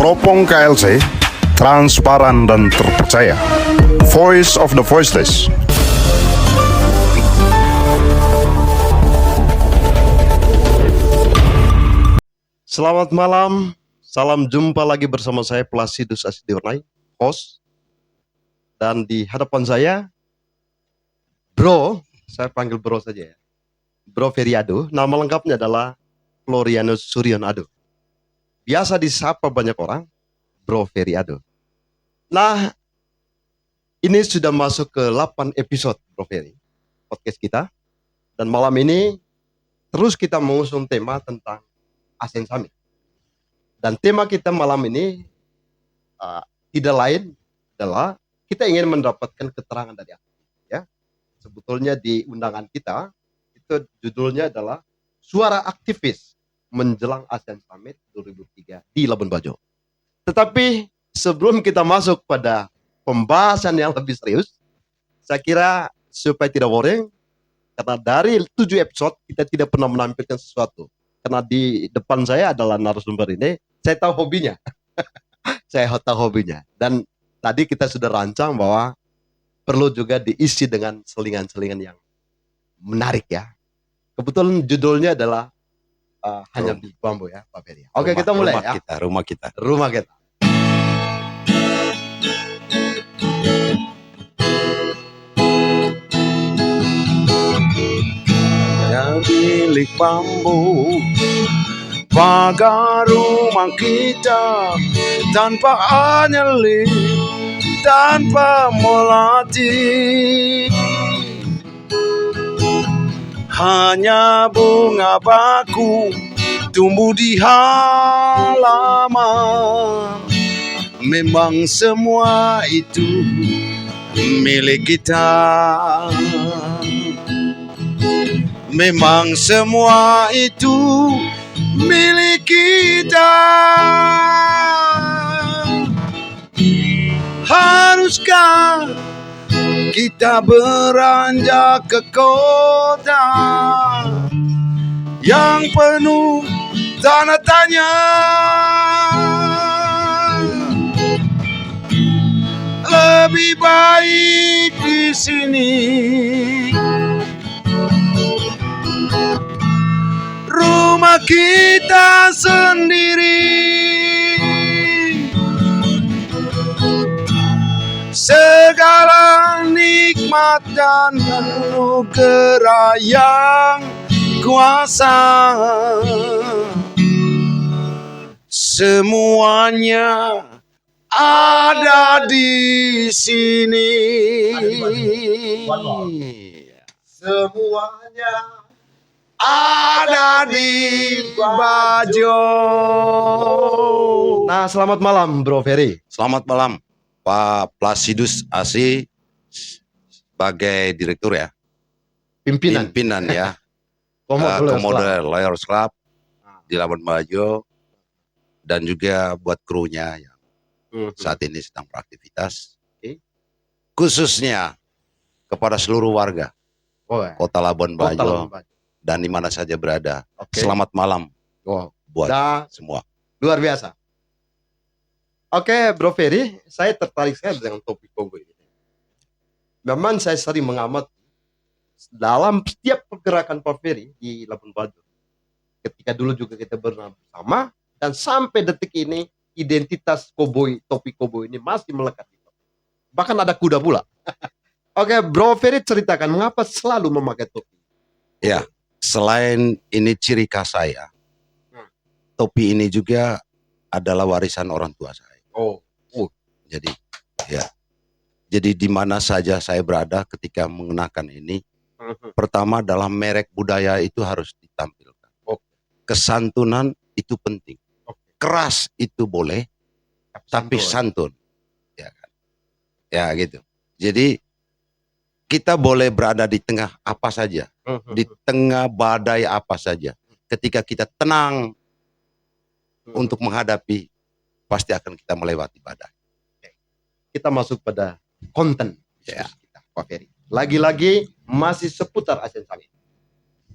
Teropong KLC, transparan dan terpercaya. Voice of the Voiceless. Selamat malam, salam jumpa lagi bersama saya Placidus Asidiwarnai, host. Dan di hadapan saya, Bro, saya panggil Bro saja ya. Bro Feriado, nama lengkapnya adalah Florianus Surionado. Biasa disapa banyak orang, Bro Feriado. Nah, ini sudah masuk ke 8 episode, Bro Feri, podcast kita. Dan malam ini, terus kita mengusung tema tentang ASEAN Summit. Dan tema kita malam ini tidak lain adalah kita ingin mendapatkan keterangan dari aktivis. Ya. Sebetulnya di undangan kita, itu judulnya adalah Suara Aktivis Menjelang ASEAN Summit 2003 di Labuan Bajo. Tetapi sebelum kita masuk pada pembahasan yang lebih serius, saya kira supaya tidak boring, karena dari 7 episode kita tidak pernah menampilkan sesuatu. Karena di depan saya adalah narasumber ini, saya tahu hobinya. Saya tahu hobinya. Dan tadi kita sudah rancang bahwa perlu juga diisi dengan selingan-selingan yang menarik ya. Kebetulan judulnya adalah Hanya di Bambu ya, Pak Ferry. Oke, kita mulai ya. Rumah kita. Yang milik bambu, pagar rumah kita tanpa anyeli, tanpa melati. Hanya bunga baku tumbuh di halaman. Memang semua itu milik kita. Memang semua itu milik kita. Haruskah kita beranjak ke kota yang penuh tanda tanya? Lebih baik di sini. Rumah kita sendiri. Segala nikmat dan anugerah yang kuasa, semuanya ada di sini. Semuanya Ada di Bajo. Nah, selamat malam Bro Ferry. Selamat malam Pak Placidus Asi sebagai direktur ya, pimpinan ya, Komodo Lawyers Club di Labuan Bajo, dan juga buat krunya yang saat ini sedang beraktivitas, khususnya kepada seluruh warga Kota Labuan Bajo dan di mana saja berada. Selamat malam buat semua. Luar biasa. Oke, Bro Ferry, saya tertarik sekali dengan topik Kongo ini. Memang saya sering mengamati dalam setiap pergerakan Pak Ferry di Labuan Bajo. Ketika dulu juga kita bersama, dan sampai detik ini identitas koboi, topi koboi ini masih melekat. Bahkan ada kuda pula. Oke, Bro Ferry ceritakan mengapa selalu memakai topi. Ya, selain ini ciri khas saya, topi ini juga adalah warisan orang tua saya. Jadi di mana saja saya berada ketika mengenakan ini, pertama dalam merek budaya itu harus ditampilkan. Kesantunan itu penting. Keras itu boleh, tapi santun. Ya kan? Ya gitu. Jadi kita boleh berada di tengah apa saja, di tengah badai apa saja. Ketika kita tenang untuk menghadapi, pasti akan kita melewati badai. Kita masuk pada konten kita, Pak Ferry. Lagi-lagi masih seputar ASEAN Summit.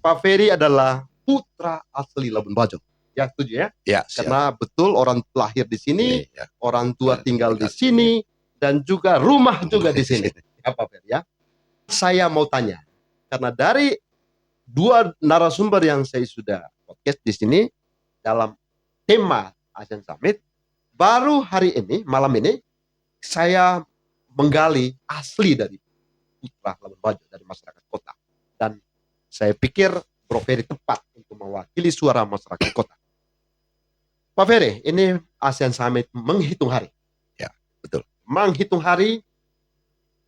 Pak Ferry adalah putra asli Labuan Bajo. Ya, setuju ya? Ya, siap. Karena betul orang lahir di sini, Ya. orang tua Ya, tinggal di tinggal sini, dan juga rumah juga di sini. Ya, Pak Ferry ya. Saya mau tanya, karena dari dua narasumber yang saya sudah podcast di sini dalam tema ASEAN Summit, baru hari ini, malam ini, saya menggali asli dari putra Labuan Bajo, dari masyarakat kota. Dan saya pikir Bro Ferry tepat untuk mewakili suara masyarakat kota. Pak Ferry, ini ASEAN Summit menghitung hari. Ya, betul. Menghitung hari,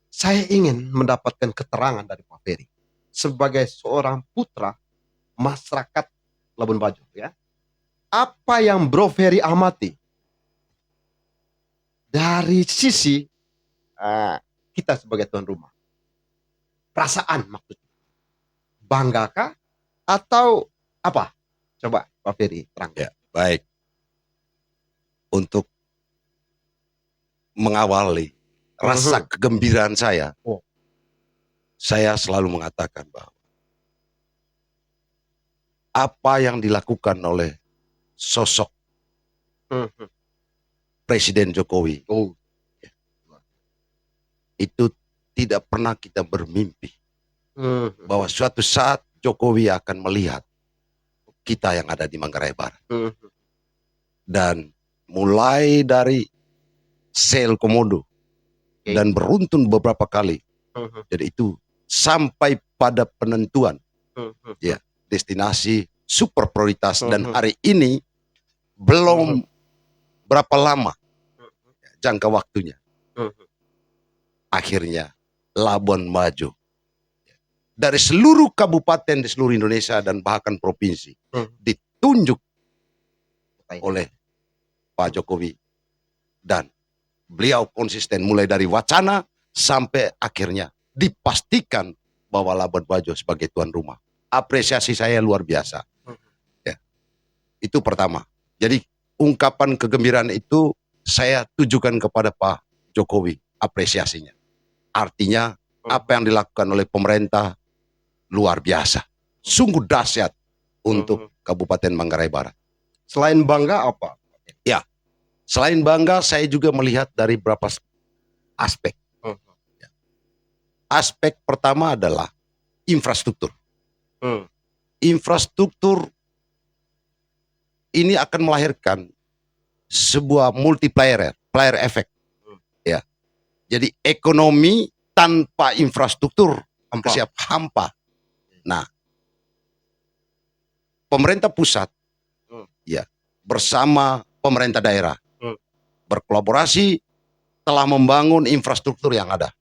saya ingin mendapatkan keterangan dari Pak Ferry sebagai seorang putra masyarakat Labuan Bajo. Ya, apa yang Bro Ferry amati dari sisi kita sebagai tuan rumah? Perasaan maksudnya. Banggakah atau apa? Coba Pak Ferry terang. Ya, baik. Untuk mengawali rasa kegembiraan saya, saya selalu mengatakan bahwa apa yang dilakukan oleh sosok Presiden Jokowi itu tidak pernah kita bermimpi bahwa suatu saat Jokowi akan melihat kita yang ada di Manggarai Barat. Dan mulai dari sel Komodo dan beruntun beberapa kali, jadi itu sampai pada penentuan ya destinasi super prioritas, dan hari ini belum berapa lama jangka waktunya, akhirnya Labuan Bajo dari seluruh kabupaten di seluruh Indonesia dan bahkan provinsi ditunjuk oleh Pak Jokowi, dan beliau konsisten mulai dari wacana sampai akhirnya dipastikan bahwa Labuan Bajo sebagai tuan rumah. Apresiasi saya luar biasa. Ya. Itu pertama. Jadi ungkapan kegembiraan itu saya tujukan kepada Pak Jokowi, apresiasinya. Artinya apa yang dilakukan oleh pemerintah luar biasa. Sungguh dahsyat untuk Kabupaten Manggarai Barat. Selain bangga apa? Ya, selain bangga, saya juga melihat dari beberapa aspek. Aspek pertama adalah infrastruktur. Infrastruktur ini akan melahirkan sebuah multiplier, player effect. Ya, jadi ekonomi tanpa infrastruktur siap hampa. Nah, pemerintah pusat, ya, bersama pemerintah daerah berkolaborasi telah membangun infrastruktur yang ada.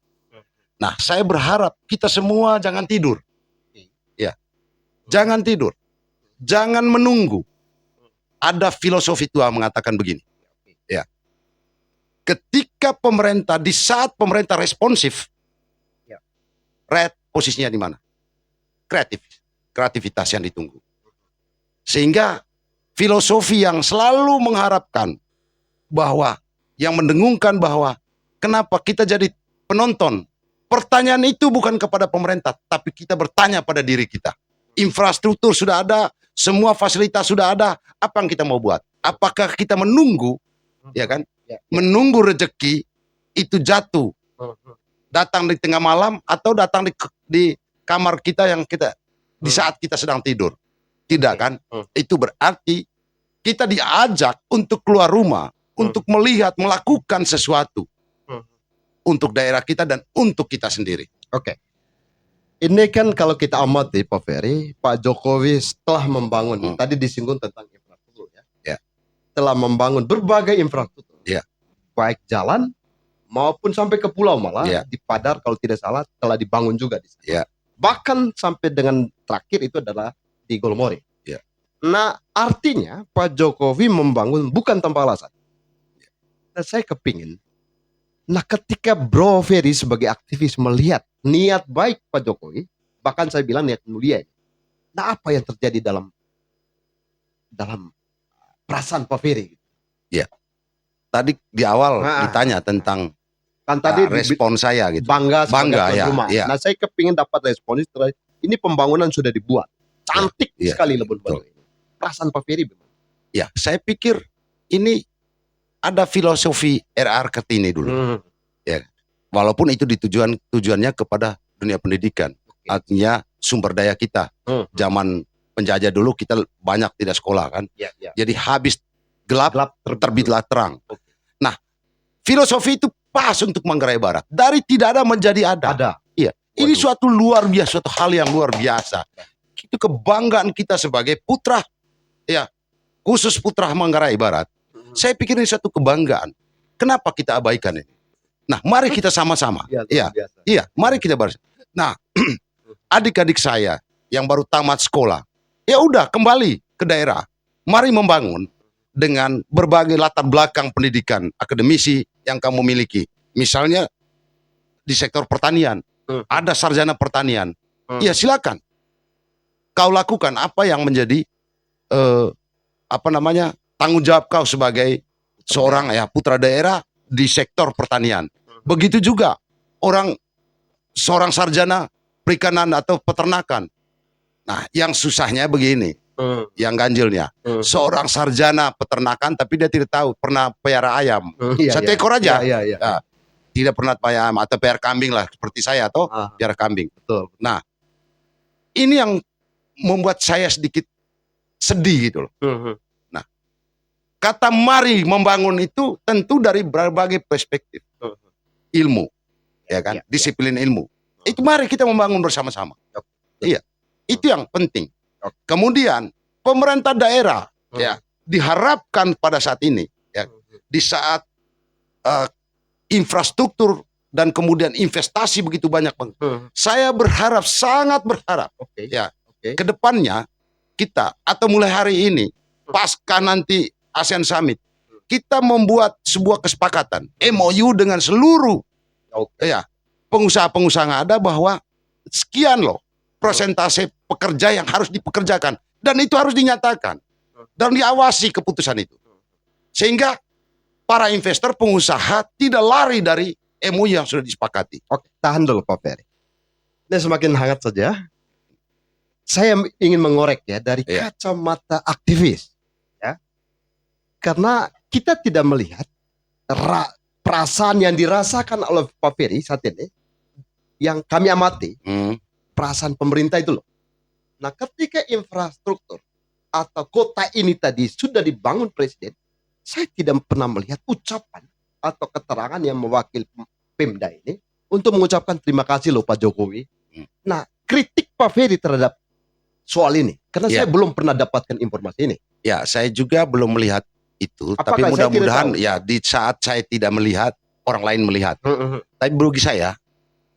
Nah, saya berharap kita semua jangan tidur, ya, jangan tidur, jangan menunggu. Ada filosofi tua mengatakan begini, ya, ketika pemerintah, di saat pemerintah responsif, red posisinya di mana? Kreativitas yang ditunggu. Sehingga filosofi yang selalu mengharapkan bahwa, yang mendengungkan bahwa kenapa kita jadi penonton. Pertanyaan itu bukan kepada pemerintah, tapi kita bertanya pada diri kita. Infrastruktur sudah ada, semua fasilitas sudah ada, apa yang kita mau buat? Apakah kita menunggu, ya kan? Menunggu rezeki itu jatuh, datang di tengah malam atau datang di kamar kita yang kita di saat kita sedang tidur? Tidak kan? Itu berarti kita diajak untuk keluar rumah, untuk melihat, melakukan sesuatu untuk daerah kita dan untuk kita sendiri. Oke. Ini kan kalau kita amati Pak Ferry, Pak Jokowi setelah membangun, tadi disinggung tentang infrastruktur ya. Telah membangun berbagai infrastruktur. Baik jalan maupun sampai ke pulau malah di Padar kalau tidak salah telah dibangun juga di sana. Bahkan sampai dengan terakhir itu adalah di Golomori. Nah, artinya Pak Jokowi membangun bukan tanpa alasan. Dan saya kepingin, nah ketika Bro Ferry sebagai aktivis melihat niat baik Pak Jokowi, bahkan saya bilang niat mulia. Nah, apa yang terjadi dalam perasaan Pak Ferry? Ya, tadi di awal ditanya tentang kan tadi respon saya gitu. Bangga ya, rumah. Ya. Nah, saya kepingin dapat respon ini pembangunan sudah dibuat. Cantik sekali Labuan Bajo ini. Perasaan Pak Ferry bagaimana? Ya, saya pikir ini ada filosofi RR Kartini dulu. Ya, walaupun itu tujuannya kepada dunia pendidikan, artinya sumber daya kita. Zaman penjajah dulu kita banyak tidak sekolah kan, jadi habis gelap terbitlah terang. Nah, filosofi itu pas untuk Manggarai Barat, dari tidak ada menjadi ada. Iya, ini suatu luar biasa, suatu hal yang luar biasa. Itu kebanggaan kita sebagai putra, ya, khusus putra Manggarai Barat. Saya pikir ini satu kebanggaan. Kenapa kita abaikan ini? Nah, mari kita sama-sama. Iya, mari kita bersama. Nah, adik-adik saya yang baru tamat sekolah, ya udah kembali ke daerah. Mari membangun dengan berbagai latar belakang pendidikan akademisi yang kamu miliki. Misalnya di sektor pertanian, ada sarjana pertanian. Ya silakan. Kau lakukan apa yang menjadi tanggung jawab kau sebagai seorang putra daerah di sektor pertanian. Begitu juga seorang sarjana perikanan atau peternakan. Nah, yang susahnya begini, yang ganjilnya, seorang sarjana peternakan tapi dia tidak tahu pernah pelihara ayam, satu ekor aja, nah, tidak pernah pelihara ayam atau pelihara kambing lah seperti saya atau pelihara kambing. Betul. Nah, ini yang membuat saya sedikit sedih gitu loh. Nah, kata mari membangun itu tentu dari berbagai perspektif, ilmu, ya kan, disiplin ilmu. Itu mari kita membangun bersama-sama. Iya, itu yang penting. Kemudian pemerintah daerah ya diharapkan pada saat ini, ya, di saat infrastruktur dan kemudian investasi begitu banyak, saya berharap, sangat berharap, ya, kedepannya kita atau mulai hari ini pasca nanti ASEAN Summit, kita membuat sebuah kesepakatan MOU dengan seluruh ya pengusaha-pengusaha yang ada bahwa sekian loh persentase pekerja yang harus dipekerjakan, dan itu harus dinyatakan dan diawasi keputusan itu, sehingga para investor pengusaha tidak lari dari MOU yang sudah disepakati. Oke, tahan dulu Pak Ferry. Ini semakin hangat saja. Saya ingin mengorek ya dari kacamata aktivis, ya, karena kita tidak melihat perasaan yang dirasakan oleh Pak Ferry saat ini, yang kami amati, perasaan pemerintah itu loh. Nah, ketika infrastruktur atau kota ini tadi sudah dibangun Presiden, saya tidak pernah melihat ucapan atau keterangan yang mewakili Pemda ini untuk mengucapkan terima kasih loh Pak Jokowi. Nah, kritik Pak Ferry terhadap soal ini, karena saya belum pernah dapatkan informasi ini. Ya, saya juga belum melihat itu. Apakah, tapi mudah-mudahan ya di saat saya tidak melihat, orang lain melihat. Tapi bagi saya,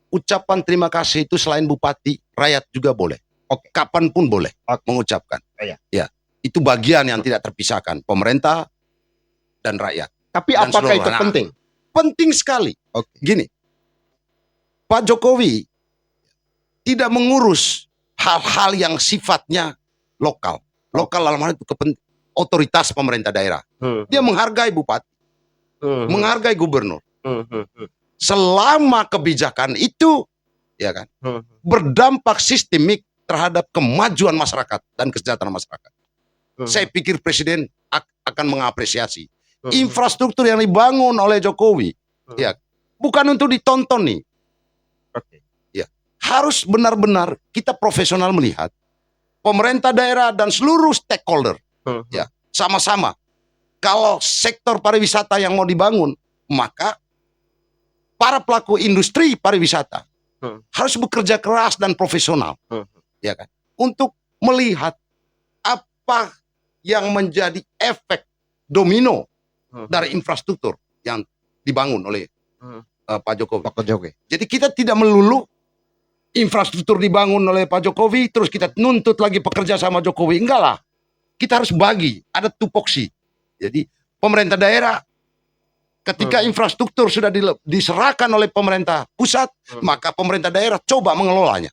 ucapan terima kasih itu selain bupati, rakyat juga boleh. Kapanpun boleh mengucapkan. Ya, itu bagian yang tidak terpisahkan, pemerintah dan rakyat. Tapi dan apakah itu penting? Penting sekali. Gini, Pak Jokowi tidak mengurus hal-hal yang sifatnya lokal. Lokal dalam hal itu otoritas pemerintah daerah. Dia menghargai bupati, menghargai gubernur. Selama kebijakan itu, ya kan, berdampak sistemik terhadap kemajuan masyarakat dan kesejahteraan masyarakat. Saya pikir Presiden akan mengapresiasi infrastruktur yang dibangun oleh Jokowi. Ya, bukan untuk ditonton nih. Ya, harus benar-benar kita profesional melihat pemerintah daerah dan seluruh stakeholder. Ya, sama-sama. Kalau sektor pariwisata yang mau dibangun, maka para pelaku industri pariwisata harus bekerja keras dan profesional, ya kan, untuk melihat apa yang menjadi efek domino dari infrastruktur yang dibangun oleh Pak Jokowi. Jadi kita tidak melulu infrastruktur dibangun oleh Pak Jokowi terus kita nuntut lagi pekerja sama Jokowi, enggak lah. Kita harus bagi, ada tupoksi. Jadi pemerintah daerah ketika infrastruktur sudah diserahkan oleh pemerintah pusat, maka pemerintah daerah coba mengelolanya.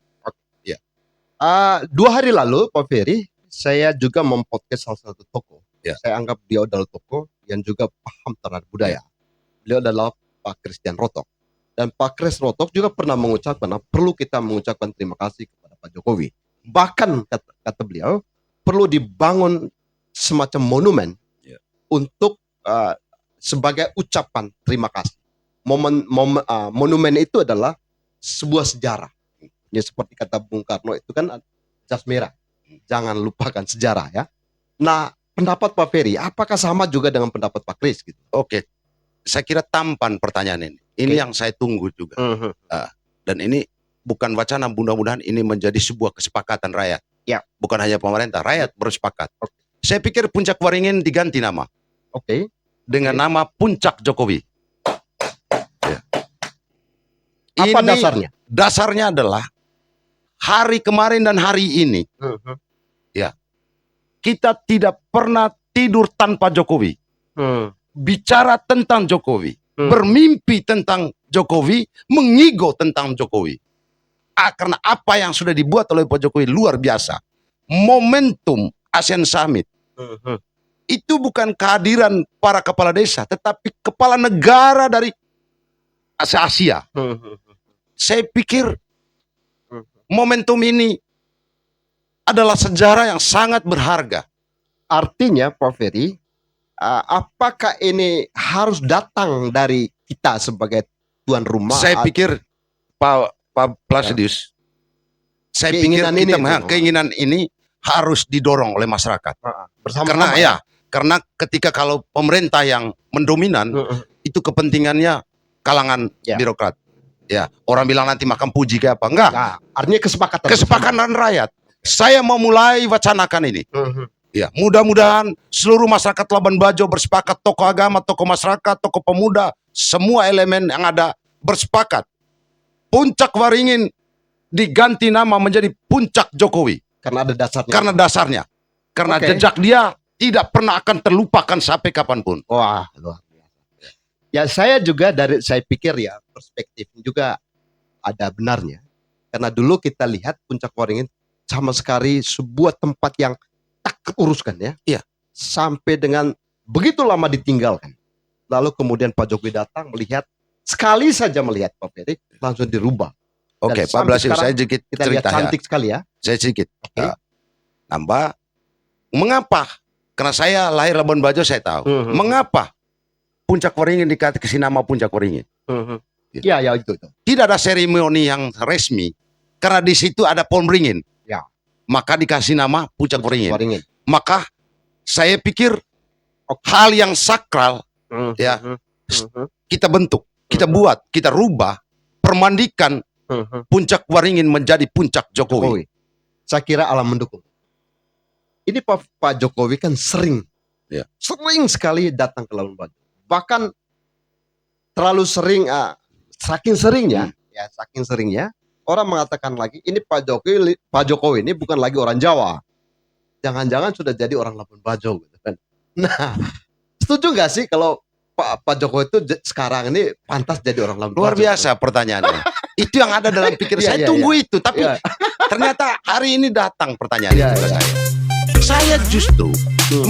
Ya. 2 hari lalu Pak Ferry, saya juga mempodcast salah satu tokoh. Saya anggap dia adalah tokoh yang juga paham terhadap budaya. Beliau adalah Pak Christian Rotok. Dan Pak Chris Rotok juga pernah mengucapkan, perlu kita mengucapkan terima kasih kepada Pak Jokowi. Bahkan kata beliau, perlu dibangun semacam monumen Ya. untuk sebagai ucapan terima kasih. Monumen itu adalah sebuah sejarah. Ya seperti kata Bung Karno itu kan jas merah. Jangan lupakan sejarah ya. Nah, pendapat Pak Ferry, apakah sama juga dengan pendapat Pak Kris gitu? Oke, saya kira tampan pertanyaan ini. Ini Oke. yang saya tunggu juga. Dan ini bukan wacana, mudah-mudahan ini menjadi sebuah kesepakatan rakyat. Ya. Bukan hanya pemerintah, rakyat bersepakat. Saya pikir Puncak Waringin diganti nama Oke. dengan nama Puncak Jokowi. Ya. Apa Ini dasarnya? Dasarnya adalah hari kemarin dan hari ini kita tidak pernah tidur tanpa Jokowi. Bicara tentang Jokowi, bermimpi tentang Jokowi, mengigo tentang Jokowi. Karena apa yang sudah dibuat oleh Pak Jokowi luar biasa. Momentum ASEAN Summit itu bukan kehadiran para kepala desa, tetapi kepala negara dari Asia. Saya pikir momentum ini adalah sejarah yang sangat berharga. Artinya Pak Ferry, apakah ini harus datang dari kita sebagai tuan rumah? Saya pikir Pak Placidius, saya pikir keinginan ini harus didorong oleh masyarakat. Bersama Karena ketika kalau pemerintah yang mendominan, itu kepentingannya kalangan birokrat. Ya, orang bilang nanti makan puji kayak apa? Enggak. Nah, artinya kesepakatan. Kesepakatan rakyat. Saya mau mulai wacanakan ini. Ya, mudah-mudahan seluruh masyarakat Labuan Bajo bersepakat, tokoh agama, tokoh masyarakat, tokoh pemuda, semua elemen yang ada bersepakat. Puncak Waringin diganti nama menjadi Puncak Jokowi. Karena ada dasarnya. Karena dasarnya. Karena jejak dia tidak pernah akan terlupakan sampai kapanpun. Wah, luar biasa. Ya saya pikir ya perspektif juga ada benarnya. Karena dulu kita lihat Puncak Waringin sama sekali sebuah tempat yang tak keuruskan ya. Iya. Sampai dengan begitu lama ditinggalkan. Lalu kemudian Pak Jokowi datang melihat, sekali saja melihat Pak Ferry, langsung dirubah. Oke, Pak Blasio, saya sedikit kita lihat cerita cantik sekali ya. Saya sedikit nambah. Mengapa? Karena saya lahir Labuan Bajo, saya tahu. Mengapa Puncak Waringin dikasih nama Puncak Waringin? Ya itu. Tidak ada seremoni yang resmi. Karena di situ ada pohon beringin. Ya. Maka dikasih nama Puncak Waringin. Waringin. Maka saya pikir hal yang sakral kita bentuk, kita buat, kita rubah, permandikan Puncak Waringin menjadi Puncak Jokowi. Saya kira alam mendukung. Ini Pak Jokowi kan sering sekali datang ke Labuan Bajo. Bahkan terlalu sering, saking seringnya orang mengatakan lagi ini Pak Jokowi ini bukan lagi orang Jawa. Jangan-jangan sudah jadi orang Labuan Bajo gitu kan. Nah, setuju nggak sih kalau Pak Jokowi itu sekarang ini pantas jadi orang Labuan Bajo? Luar biasa pertanyaannya. Itu yang ada dalam pikir saya. Tunggu itu, tapi ternyata hari ini datang pertanyaan itu ke saya. Saya justru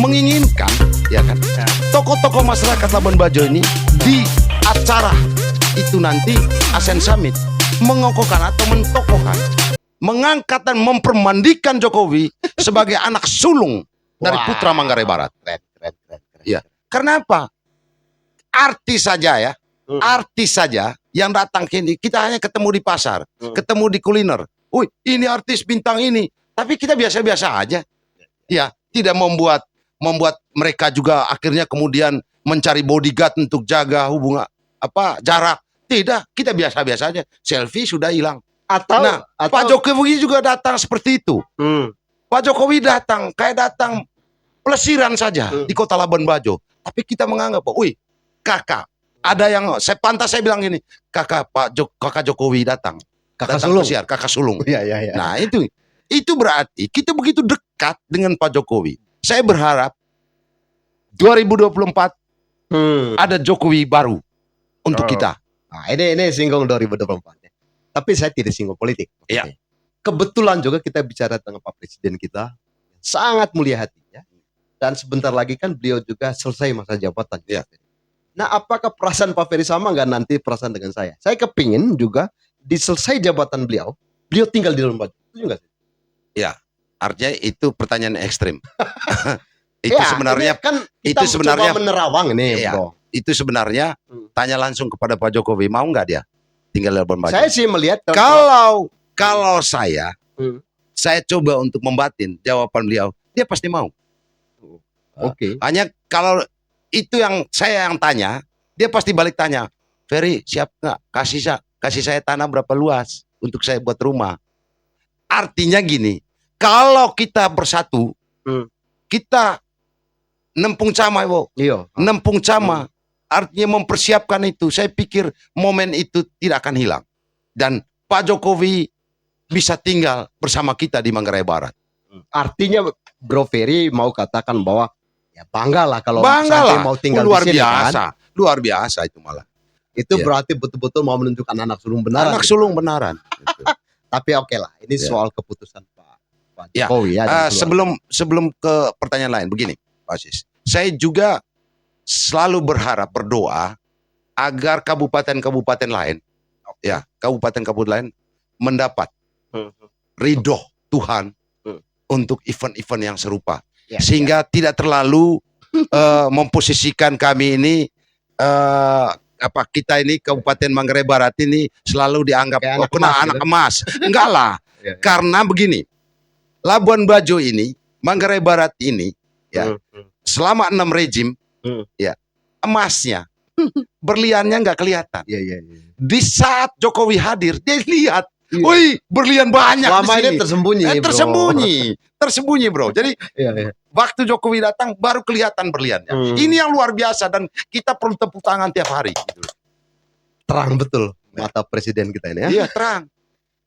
menginginkan, ya kan, tokoh-tokoh masyarakat Labuan Bajo ini di acara itu nanti ASEAN Summit mengokohkan atau mentokohkan, mengangkat dan mempermandikan Jokowi sebagai anak sulung dari putra Manggarai Barat. Keren. Ya, karena apa? Artis saja yang datang ke ini, kita hanya ketemu di pasar, ketemu di kuliner. Wih, ini artis bintang ini, tapi kita biasa-biasa aja. Ya, tidak membuat mereka juga akhirnya kemudian mencari bodyguard untuk jaga hubungan jarak. Tidak, kita biasa-biasa aja. Selfie sudah hilang. Atau Pak Jokowi juga datang seperti itu. Pak Jokowi datang kayak datang pelesiran saja di Kota Labuan Bajo. Tapi kita menganggap, wih, kakak, ada yang pantas saya bilang gini, kakak Jokowi datang. Kakak sulung. Iya. Nah, itu berarti kita begitu dekat dengan Pak Jokowi. Saya berharap 2024 ada Jokowi baru untuk kita. Nah, ini singgung 2024. Tapi saya tidak singgung politik. Iya. Kebetulan juga kita bicara dengan Pak Presiden kita, sangat mulia hatinya. Dan sebentar lagi kan beliau juga selesai masa jabatan. Iya. Nah, apakah perasaan Pak Ferry sama nggak nanti perasaan dengan saya? Saya kepingin juga di selesai jabatan beliau tinggal di Labuan Bajo. Setuju nggak sih? Ya, artinya itu pertanyaan ekstrim. Itu Ya, sebenarnya ini kan kita itu sebenarnya coba menerawang nih, Iya. bro. itu sebenarnya tanya langsung kepada Pak Jokowi, mau nggak dia tinggal di Labuan Bajo? Saya sih melihat Kalau saya Hmm. saya coba untuk membatin jawaban beliau, dia pasti mau. Oke. Hanya kalau itu yang saya yang tanya, dia pasti balik tanya, Ferry siap nggak kasih saya tanah berapa luas untuk saya buat rumah? Artinya gini, kalau kita bersatu, kita nempung cama, Bo. Iya. Nempung cama, artinya mempersiapkan itu. Saya pikir momen itu tidak akan hilang. Dan Pak Jokowi bisa tinggal bersama kita di Manggarai Barat. Artinya Bro Ferry mau katakan bahwa ya banggalah kalau Bangga sampai lah, mau tinggal luar di sini biasa, kan. luar biasa itu malah. Itu Iya. berarti betul-betul mau menunjukkan anak sulung benaran. Anak sulung benaran. Gitu. Tapi oke lah, ini Ya. soal keputusan Pak Ya. Jokowi ya. dan keluarga. Sebelum ke pertanyaan lain, begini, Pak Sis. Saya juga selalu berharap, berdoa agar kabupaten-kabupaten lain, ya, kabupaten-kabupaten lain mendapat ridho Tuhan untuk event-event yang serupa, Ya, sehingga tidak terlalu memposisikan kami ini kita ini Kabupaten Manggarai Barat ini selalu dianggap Kayak anak emas. Enggak lah. Ya. Karena begini, Labuan Bajo ini, Manggarai Barat ini, ya, selama 6 rejim, ya, emasnya, berliannya nggak kelihatan. Iya. Di saat Jokowi hadir, dia lihat, Iya. wih, berlian banyak Selama di ini sini. tersembunyi, Tersembunyi, bro. Jadi Iya. waktu Jokowi datang, baru kelihatan berliannya. Ini yang luar biasa dan kita perlu tepuk tangan tiap hari. Gitu. Terang betul mata presiden kita ini ya. Iya, terang.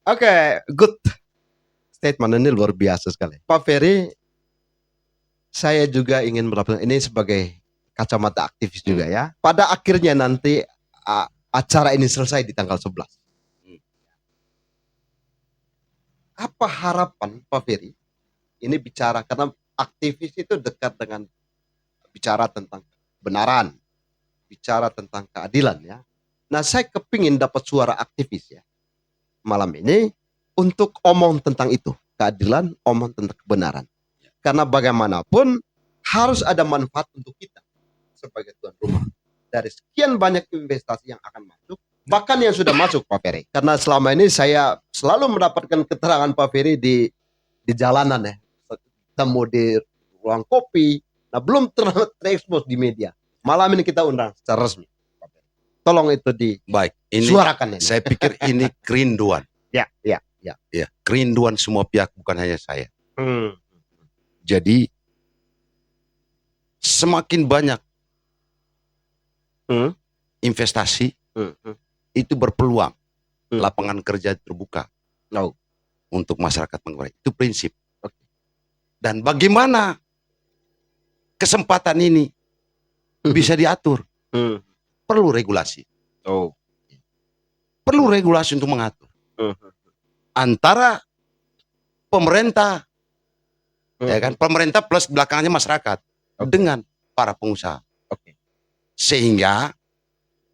Oke, good statement, ini luar biasa sekali. Pak Ferry, saya juga ingin mendapatkan ini sebagai kacamata aktivis juga ya. Pada akhirnya nanti acara ini selesai di tanggal 11. Apa harapan Pak Ferry? Ini bicara karena aktivis itu dekat dengan bicara tentang kebenaran, bicara tentang keadilan ya. Nah, saya kepingin dapat suara aktivis ya malam ini untuk omong tentang itu, keadilan, omong tentang kebenaran. Karena bagaimanapun harus ada manfaat untuk kita sebagai tuan rumah. Dari sekian banyak investasi yang akan masuk, bahkan yang sudah masuk Pak Ferry. Karena selama ini saya selalu mendapatkan keterangan Pak Ferry di jalanan ya. Ketemu di ruang kopi. Nah, belum terekspos di media. Malam ini kita undang secara resmi. Tolong itu Baik, ini disuarakan ini. saya pikir ini kerinduan. Ya. Ya, kerinduan semua pihak, bukan hanya saya. Jadi semakin banyak investasi itu berpeluang lapangan kerja terbuka untuk masyarakat Manggarai. Itu prinsip. Dan bagaimana kesempatan ini bisa diatur? Perlu regulasi. Perlu regulasi untuk mengatur antara pemerintah, ya kan, pemerintah plus belakangnya masyarakat dengan para pengusaha. Sehingga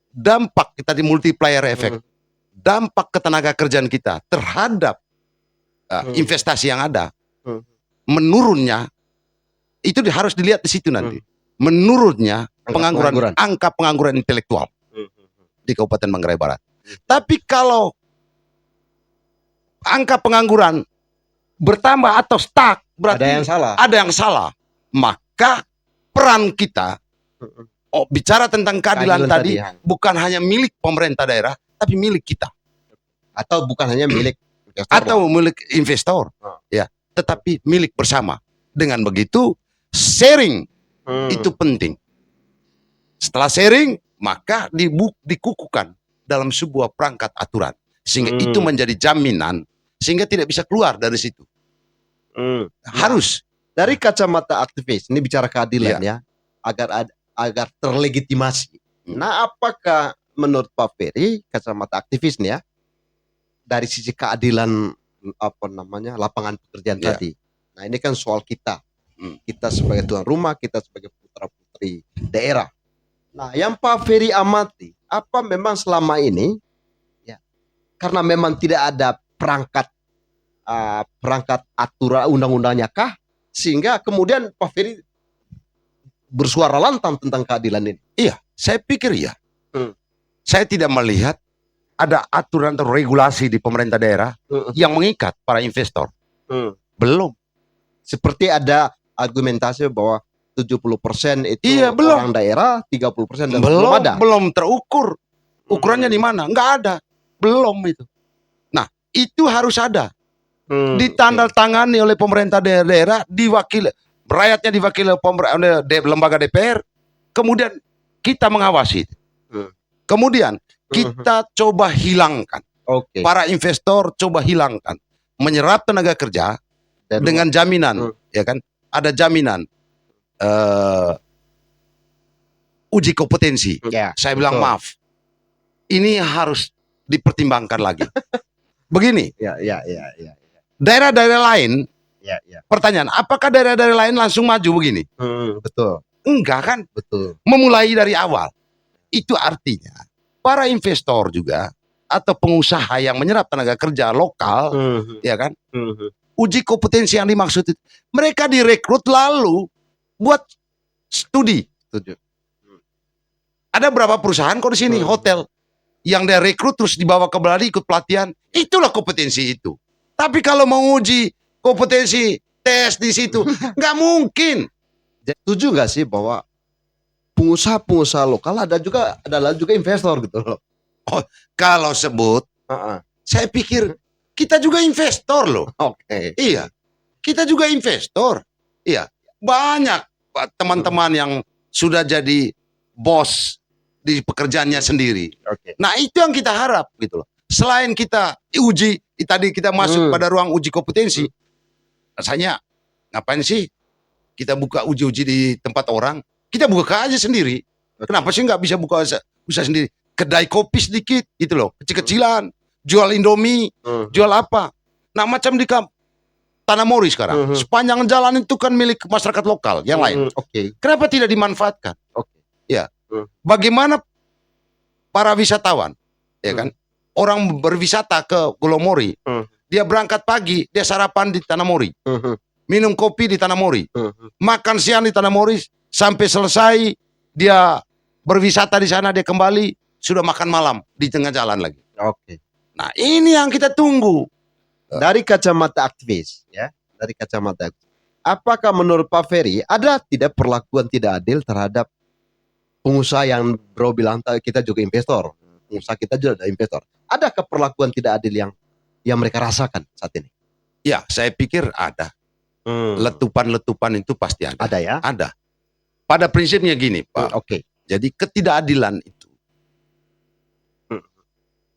dampak kita di multiplier efek, dampak ketenaga kerjaan kita terhadap investasi yang ada, menurunnya itu harus dilihat di situ nanti. Menurunnya angka pengangguran intelektual di Kabupaten Manggarai Barat. Tapi kalau angka pengangguran bertambah atau stuck, berarti ada yang salah. Maka peran kita bicara tentang keadilan tadi bukan hanya milik pemerintah daerah, tapi milik kita. Atau bukan hanya milik investor. Atau milik investor. Ya, tetapi milik bersama. Dengan begitu sharing itu penting. Setelah sharing, maka dikukuhkan dalam sebuah perangkat aturan. Sehingga itu menjadi jaminan, sehingga tidak bisa keluar dari situ. Harus. Dari kacamata aktivis, ini bicara keadilan ya, agar terlegitimasi. Nah, apakah menurut Pak Ferry, kacamata aktivis nih ya, dari sisi keadilan lapangan pekerjaan tadi. Nah, ini kan soal kita. Kita sebagai tuan rumah, kita sebagai putra-putri daerah. Nah, yang Pak Ferry amati, apa memang selama ini ya, karena memang tidak ada perangkat aturan undang-undangnya kah, sehingga kemudian Pak Ferry bersuara lantang tentang keadilan ini. Iya, saya pikir ya. Hmm. Saya tidak melihat ada aturan atau regulasi di pemerintah daerah yang mengikat para investor. Belum. Seperti ada argumentasi bahwa 70% itu Iya, belum. orang daerah, 30% dan Belum ada. belum terukur. Ukurannya di mana? Enggak ada. Belum itu. Nah, itu harus ada. Ditandatangani oleh pemerintah daerah, diwakili rakyatnya, diwakili oleh lembaga DPR. Kemudian kita mengawasi. Kemudian kita coba hilangkan. Para investor coba hilangkan. Menyerap tenaga kerja dengan jaminan, ya kan? Ada jaminan uji kompetensi. Saya bilang maaf. Ini harus dipertimbangkan lagi. Begini. Daerah-daerah lain, pertanyaan, apakah daerah-daerah lain langsung maju begini? Betul. Enggak kan? Betul. Memulai dari awal. Itu artinya para investor juga atau pengusaha yang menyerap tenaga kerja lokal, ya kan? Uji kompetensi yang dimaksud itu, mereka direkrut lalu buat studi. Ada berapa perusahaan kok di sini hotel yang dia rekrut terus dibawa ke Bali ikut pelatihan, itulah kompetensi itu. Tapi kalau mau uji kompetensi tes di situ, nggak mungkin. Setuju nggak sih bahwa pengusaha-pengusaha lokal adalah juga investor gitu loh? Oh, kalau sebut, saya pikir kita juga investor loh. Iya, kita juga investor. Iya, banyak teman-teman yang sudah jadi bos di pekerjaannya sendiri. Nah, itu yang kita harap gitu loh. Selain kita uji, tadi kita masuk pada ruang uji kompetensi, rasanya ngapain sih kita buka uji-uji di tempat orang? Kita buka aja sendiri. Kenapa sih nggak bisa buka usaha sendiri? Kedai kopi sedikit gitu loh, kecil-kecilan, jual Indomie, jual apa? Nah, macam di Tanah Mori sekarang, sepanjang jalan itu kan milik masyarakat lokal yang lain. Kenapa tidak dimanfaatkan? Ya, bagaimana para wisatawan, ya kan? Orang berwisata ke Pulau Mori, dia berangkat pagi, dia sarapan di Tanah Mori, minum kopi di Tanah Mori, makan siang di Tanah Mori, sampai selesai dia berwisata di sana, dia kembali sudah makan malam di tengah jalan lagi. Nah, ini yang kita tunggu. Dari kacamata aktivis, ya, apakah menurut Pak Ferry ada tidak perlakuan tidak adil terhadap pengusaha yang bro bilang kita juga investor, pengusaha kita juga ada investor? Adakah perlakuan tidak adil yang mereka rasakan saat ini? Ya, saya pikir ada. Letupan-letupan itu pasti ada. Ada ya? Ada. Pada prinsipnya gini, Pak. Jadi ketidakadilan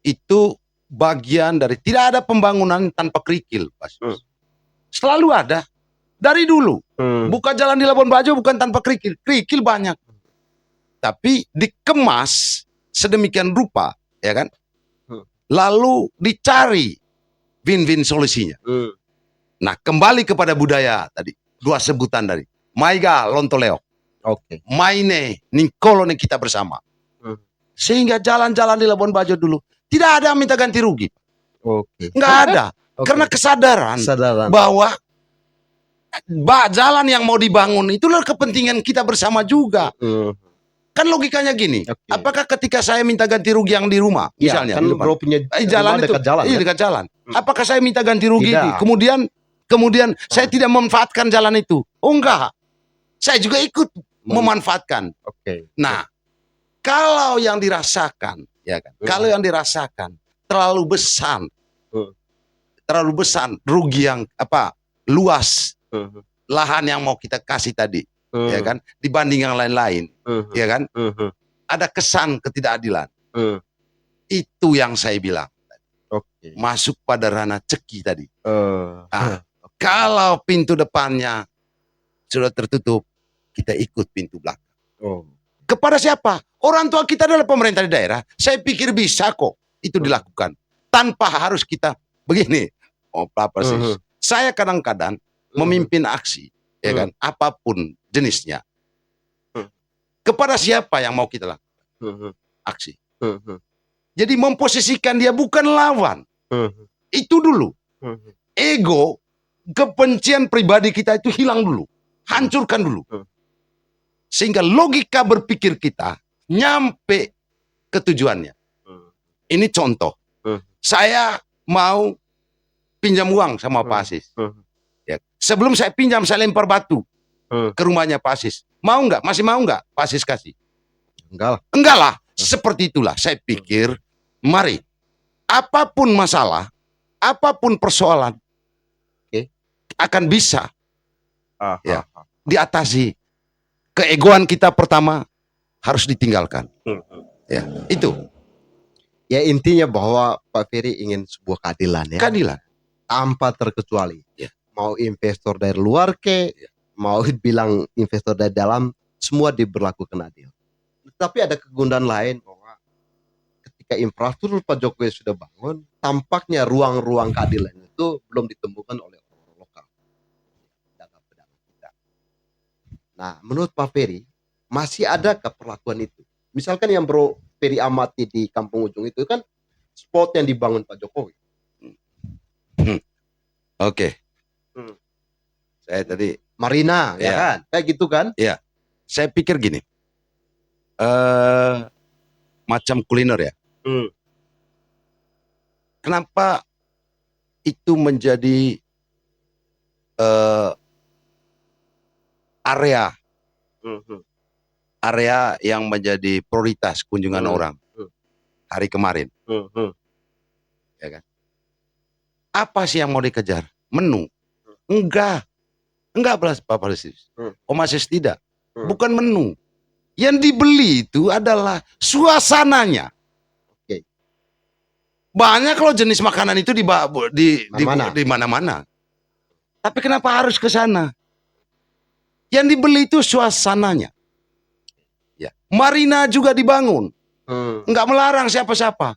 itu bagian dari tidak ada pembangunan tanpa kerikil, Pak. Selalu ada. Dari dulu. Buka jalan di Labuan Bajo bukan tanpa kerikil. Kerikil banyak. Tapi dikemas sedemikian rupa, ya kan? Lalu dicari win-win solusinya. Nah, kembali kepada budaya tadi. Dua sebutan dari Maiga Lontoleo. Maine Nikolo nih kita bersama. Sehingga jalan-jalan di Labuan Bajo dulu tidak ada yang minta ganti rugi. Nggak ada. Karena kesadaran bahwa jalan yang mau dibangun itulah kepentingan kita bersama juga. Kan logikanya gini, apakah ketika saya minta ganti rugi yang di rumah, misalnya, kan bro punya jalan itu, dekat jalan, apakah saya minta ganti rugi? Kemudian saya tidak memanfaatkan jalan itu? Oh enggak, saya juga ikut memanfaatkan. Nah, kalau yang dirasakan, ya kan, kalau yang dirasakan terlalu besar rugi yang luas lahan yang mau kita kasih tadi. Ya kan, dibanding yang lain-lain, ya kan, ada kesan ketidakadilan. Itu yang saya bilang, masuk pada ranah ceki tadi. Kalau pintu depannya sudah tertutup, kita ikut pintu belakang. Kepada siapa? Orang tua kita adalah pemerintah di daerah. Saya pikir bisa kok itu dilakukan tanpa harus kita begini. Saya kadang-kadang memimpin aksi, ya kan, apapun jenisnya. Kepada siapa yang mau kita lakukan aksi? Jadi memposisikan dia bukan lawan. Itu dulu. Ego, kebencian pribadi kita itu hilang dulu. Hancurkan dulu. Sehingga logika berpikir kita nyampe ke tujuannya. Ini contoh. Saya mau pinjam uang sama Pak Asis. Ya. Sebelum saya pinjam, saya lempar batu ke rumahnya Pak Asis. Mau nggak? Masih mau nggak Pak Asis kasih? Enggak lah. Enggak lah. Seperti itulah saya pikir, mari, apapun masalah, apapun persoalan, akan bisa ya, diatasi. Keegoan kita pertama harus ditinggalkan. Ya, itu. Ya intinya bahwa Pak Ferry ingin sebuah keadilan ya. Keadilan. Tanpa terkecuali. Ya. Mau investor dari luar mau bilang investor dari dalam, semua diberlakukan adil. Tapi ada kegundahan lain bahwa ketika infrastruktur Pak Jokowi sudah bangun, tampaknya ruang-ruang keadilan itu belum ditemukan oleh orang lokal. Pedagang-pedagang kita. Nah, menurut Pak Ferry, masih adakah perlakuan itu? Misalkan yang Bro Ferry amati di Kampung Ujung itu kan spot yang dibangun Pak Jokowi. Oke. Saya tadi Marina, ya kan? Kayak gitu kan? ya, saya pikir gini. Macam kuliner ya. Kenapa itu menjadi area yang menjadi prioritas kunjungan orang hari kemarin? Ya kan? Apa sih yang mau dikejar? Menu? Enggak Pak Asis. Om Asis tidak. Bukan menu. Yang dibeli itu adalah suasananya. Oke. Banyak loh jenis makanan itu di mana-mana. Tapi kenapa harus ke sana? Yang dibeli itu suasananya. Ya. Marina juga dibangun. Enggak melarang siapa-siapa.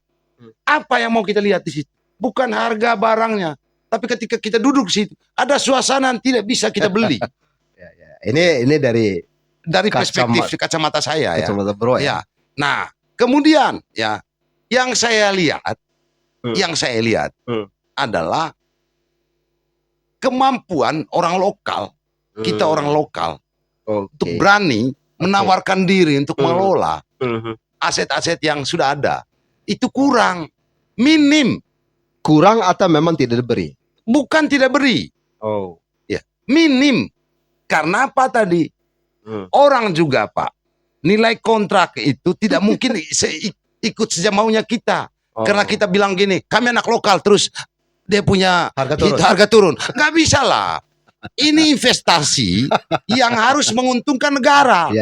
Apa yang mau kita lihat di situ? Bukan harga barangnya. Tapi ketika kita duduk di situ, ada suasana yang tidak bisa kita beli. Ini dari perspektif kacamata saya ya. Kacamata Bro ya. Ya. Nah, kemudian ya yang saya lihat adalah kemampuan orang lokal, kita orang lokal untuk berani menawarkan diri untuk mengelola aset-aset yang sudah ada. Itu minim. Kurang atau memang tidak diberi? Bukan tidak beri. Ya, minim. Karena apa tadi? Orang juga Pak, nilai kontrak itu tidak mungkin ikut saja maunya kita. Karena kita bilang gini, kami anak lokal, terus dia punya harga turun. Nggak bisa lah. Ini investasi yang harus menguntungkan negara.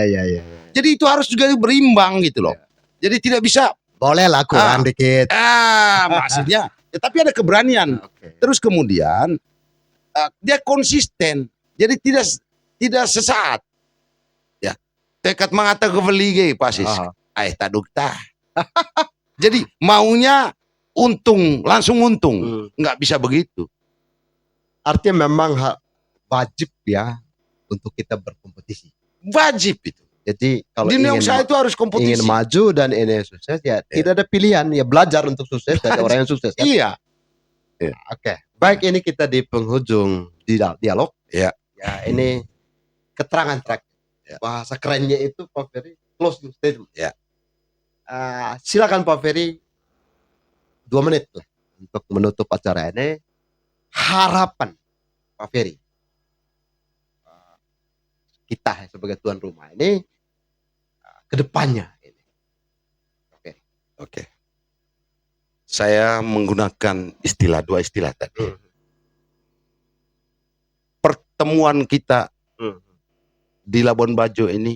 Jadi itu harus juga berimbang gitu loh. Jadi tidak bisa. Boleh lah kurang dikit. Maksudnya. Ya, tapi ada keberanian. Terus kemudian dia konsisten. Jadi tidak sesaat. Ya, tekad mengata kevelige Pasis. Taduk tah. Jadi maunya langsung untung. Nggak bisa begitu. Artinya memang wajib ya untuk kita berkompetisi. Wajib itu. Jadi kalau di usaha itu harus kompetisi. Ingin maju dan ini sukses ya tidak ada pilihan ya, belajar untuk sukses dari orang yang sukses. Kan? Iya. Oke. Baik, ini kita di penghujung dialog. Ya. Ya, ini keterangan terakhir. Bahasa kerennya itu Pak Ferry closing statement. Ya. Silakan Pak Ferry 2 menit lah untuk menutup acara ini. Harapan Pak Ferry kita sebagai tuan rumah ini ke depannya ini. Oke. Saya menggunakan dua istilah tadi. Pertemuan kita di Labuan Bajo ini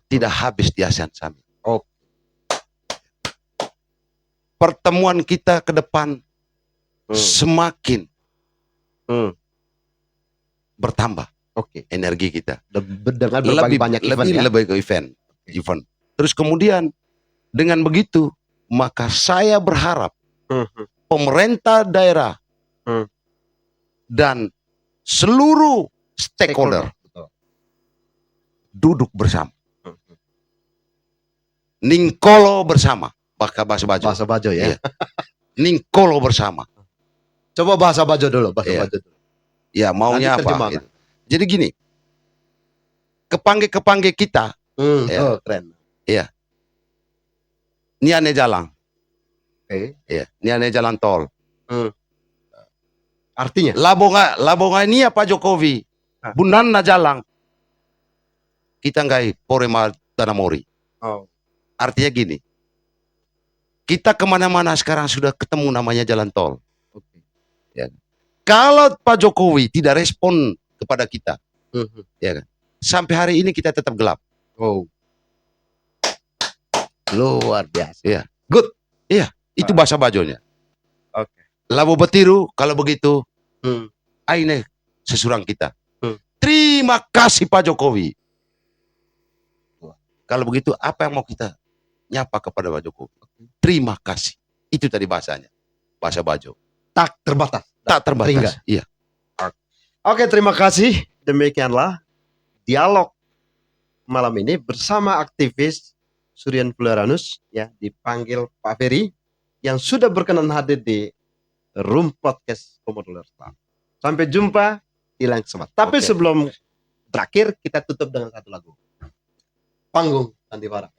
tidak habis di ASEAN Summit. Pertemuan kita ke depan semakin bertambah. Energi kita. Dengan berbagai banyak event. Terus kemudian dengan begitu maka saya berharap pemerintah daerah dan seluruh stakeholder duduk bersama. Ningkolo bersama. Pakai bahasa Bajo ya. Ningkolo bersama. Coba bahasa Bajo dulu, Bajo dulu. Ya, maunya apa? Gitu. Jadi gini, kepangge kita. Ya. Oh, keren. Ini ane jalan. Oke. Ya, ini ane jalan tol. Artinya? Labonga ini ya Pak Jokowi. Bunan na jalan. Kita nggak porema tanamori. Oh. Artinya gini. Kita kemana-mana sekarang sudah ketemu namanya jalan tol. Oke. Ya. Kalau Pak Jokowi tidak respon kepada kita, ya kan? Sampai hari ini kita tetap gelap. Oh. Luar biasa. Iya. Good. Iya, itu bahasa bajonya. Oke. Labo betiru kalau begitu, aine sesurang kita. Terima kasih Pak Jokowi. Kalau begitu apa yang mau kita nyapa kepada Pak Jokowi? Terima kasih. Itu tadi bahasanya. Bahasa bajo. Tak terbatas. Tak terbatas. Terhingga. Iya. Oke, terima kasih. Demikianlah dialog malam ini bersama aktivis Suryan Flueranus, ya, dipanggil Pak Ferry, yang sudah berkenan hadir di Room Podcast Komodo Club. Sampai jumpa di lain kesempatan. Tapi sebelum terakhir, kita tutup dengan satu lagu. Panggung Sandiwara.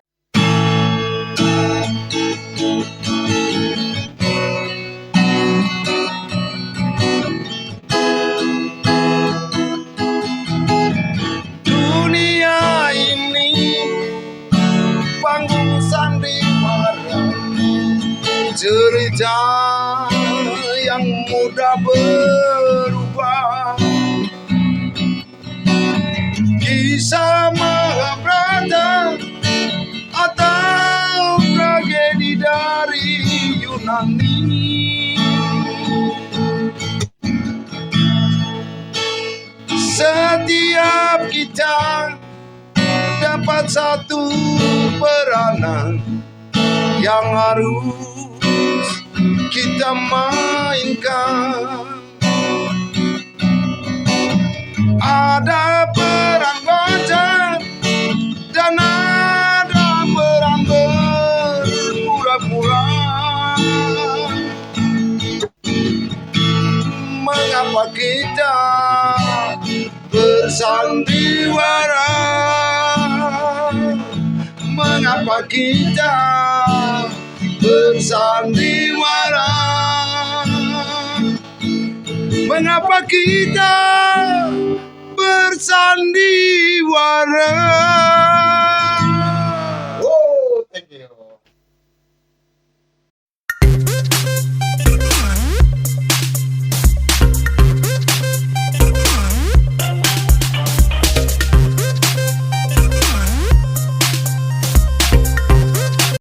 Dunia ini panggung sandiwara, cerita yang mudah berubah, kisah Mahabharata atau tragedi dari Yunani. Setiap kita dapat satu peranan yang harus kita mainkan. Ada peran wajar dan ada peran berpura-pura. Mengapa kita bersandiwara? Mengapa kita bersandiwara? Mengapa kita bersandiwara?